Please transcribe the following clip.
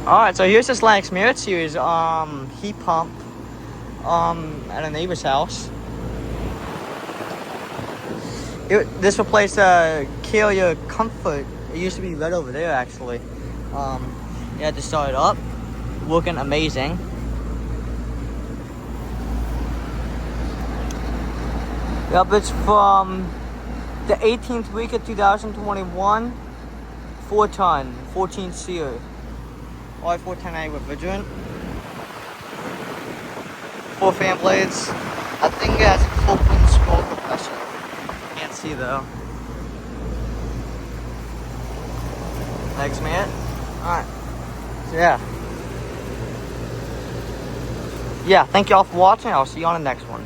Alright, so here's this Lennox Merritt series heat pump at a neighbor's house. This replaced Carrier Comfort. It used to be right over there actually. You had to start it up. Working amazing. Yep, it's from the 18th week of 2021. 4-ton, 14 SEER. Y410A refrigerant. 4 fan blades. I think it has a full clean scroll compressor. Can't see though. Thanks, man. Alright. So yeah, thank y'all for watching. I'll see you on the next one.